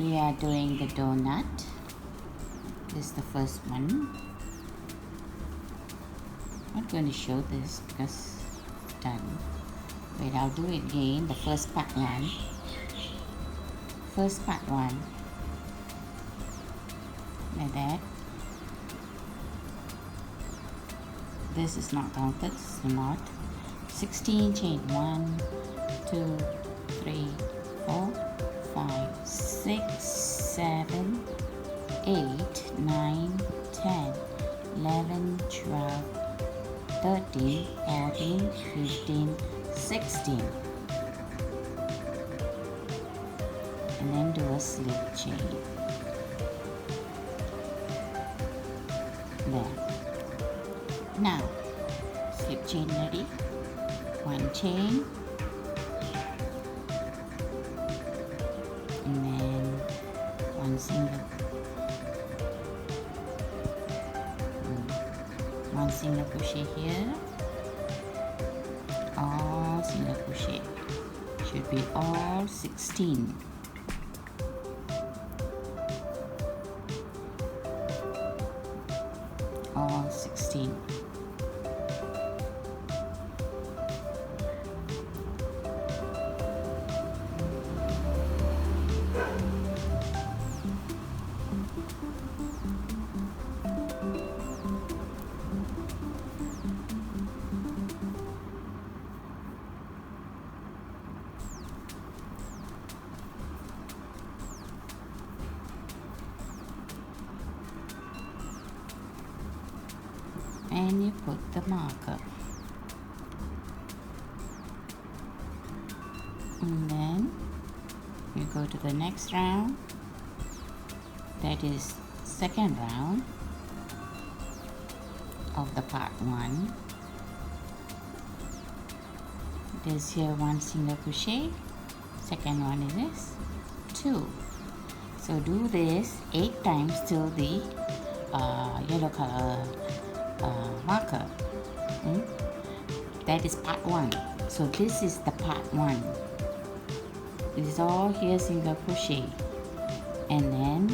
We are doing the donut. This is the first one. I'm not going to show this because it's done. Wait, I'll do it again. The first part one. First part one. Like that. This is not counted. It's not. 16 chain. 1, 2, 3, 4, 5, 6, 7, 8, 9, 10, 11, 12, 13, 14, 15, 16. And then do a slip chain. There. Now, slip chain ready. 1 chain. And then 1 single. 1 single crochet here. All single crochet. Should be all 16. All 16. And you put the marker, and then you go to the next round, that is second round of the part 1. There's here 1 single crochet, second one is this 2. So do this 8 times till the yellow color marker. That is part 1. So this is the part 1. It is all here single crochet, and then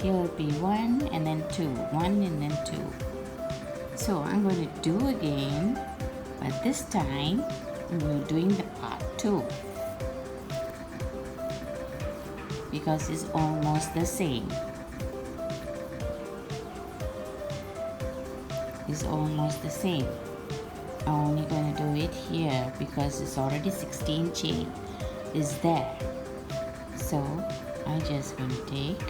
here will be 1 and then 2, 1 and then 2. So I'm going to do again, but this time we're doing the part 2 because it's almost the same. Is almost the same. I'm only going to do it here because it's already 16 chain is there. So I'm just going to take,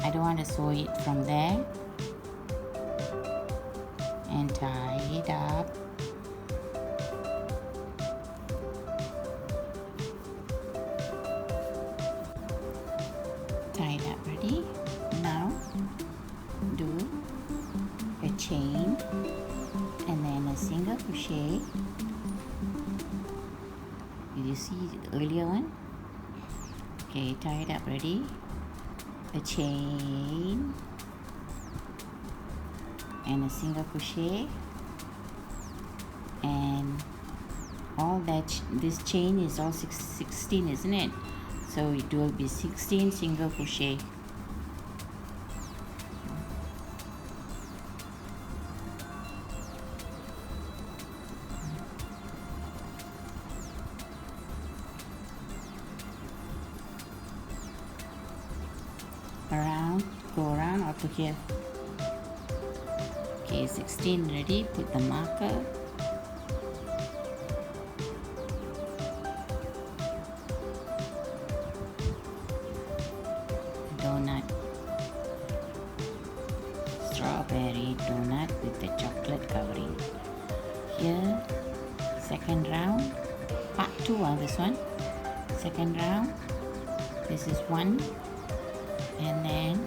I don't want to sew it from there, and tie it up. Tie it up. Ready? Now do a chain and then a single crochet. Did you see the earlier one? Okay, tie it up. Ready? A chain and a single crochet, and all that this chain is all 16, isn't it? So it will be 16 single crochet. Around, go around up to here. Okay, 16 ready. Put the marker. Donut, strawberry donut with the chocolate covering. Here, second round, part 2 of this one. Second round, this is 1. And then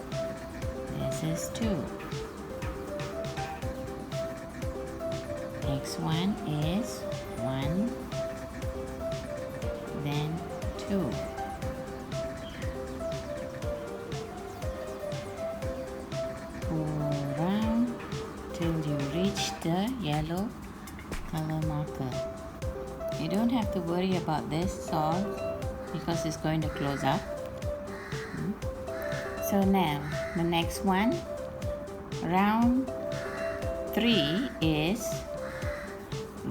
this is 2. Next one is 1, then 2. Go around till you reach the yellow color marker. You don't have to worry about this all because it's going to close up. So now the next one, round 3 is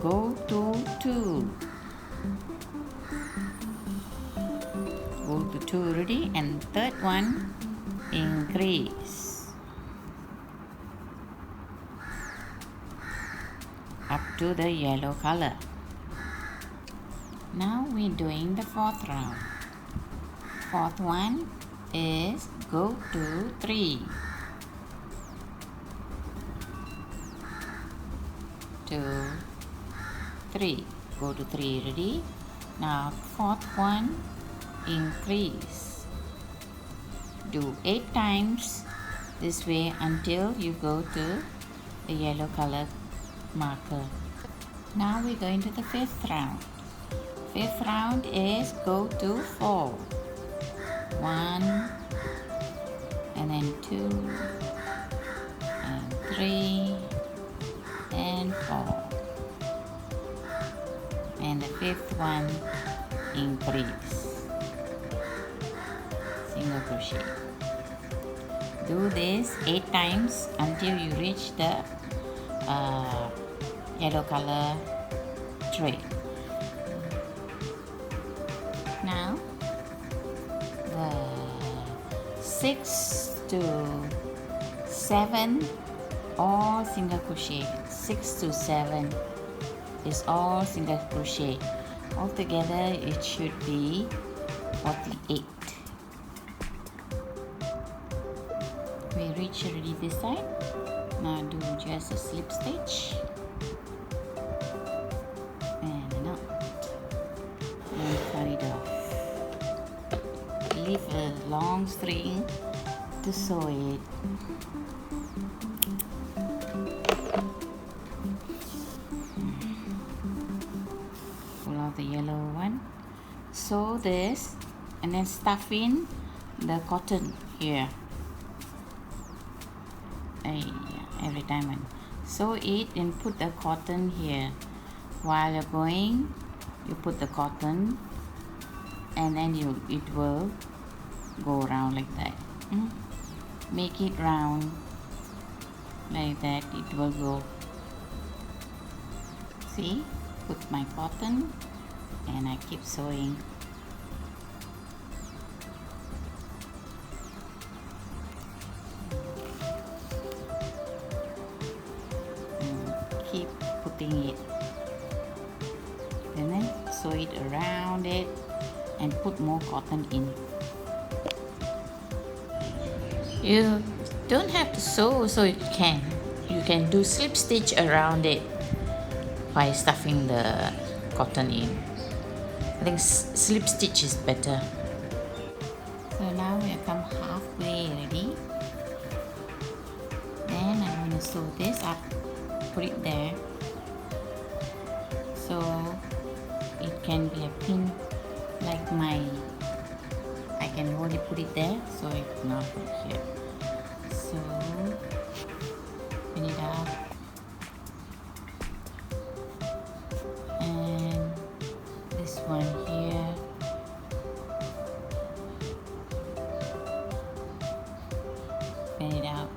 go to 2. Go to 2 already, and third one, increase up to the yellow color. Now we're doing the fourth round. Fourth one is go to 3. 2, 3. Go to 3 already. Now fourth one, increase. Do 8 times this way until you go to the yellow color marker. Now we're going to the fifth round. Fifth round is go to 4. 1 and then 2 and 3 and 4, and the fifth one, increase, single crochet. Do this 8 times until you reach the yellow color thread. Now the 6 to 7 all single crochet. 6 to 7 is all single crochet. Altogether it should be 48. We reach already this side. Now do just a slip stitch and a knot and cut it off. Leave a long string to sew it. Pull out the yellow one, sew this, and then stuff in the cotton here. Every time I sew it and put the cotton here. While you're going, you put the cotton, and then it will go around like that. Make it round like that, it will go. See, put my cotton and I keep sewing. Keep putting it, and then sew it around it and put more cotton in. You don't have to sew, so you can do slip stitch around it by stuffing the cotton in. I think slip stitch is better. So now we have come halfway already. Then I'm going to sew this up, put it there, so it can be a pin like I can hold it, put it there, so it's not put it here. So pin it up, and this one here, pin it up.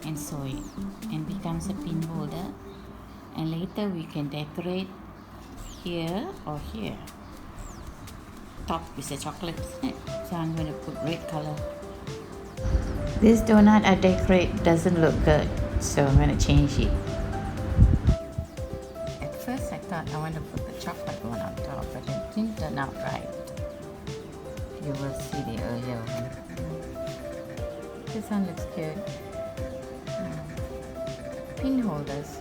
And sew it, and becomes a pin holder, and later we can decorate here or here. Top is a chocolate, isn't it? So I'm going to put red color. This donut I decorate doesn't look good, so I'm going to change it. At first I thought I want to put the chocolate one on top, but it didn't turn out right. You will see the earlier one. This one looks good. Pin holders.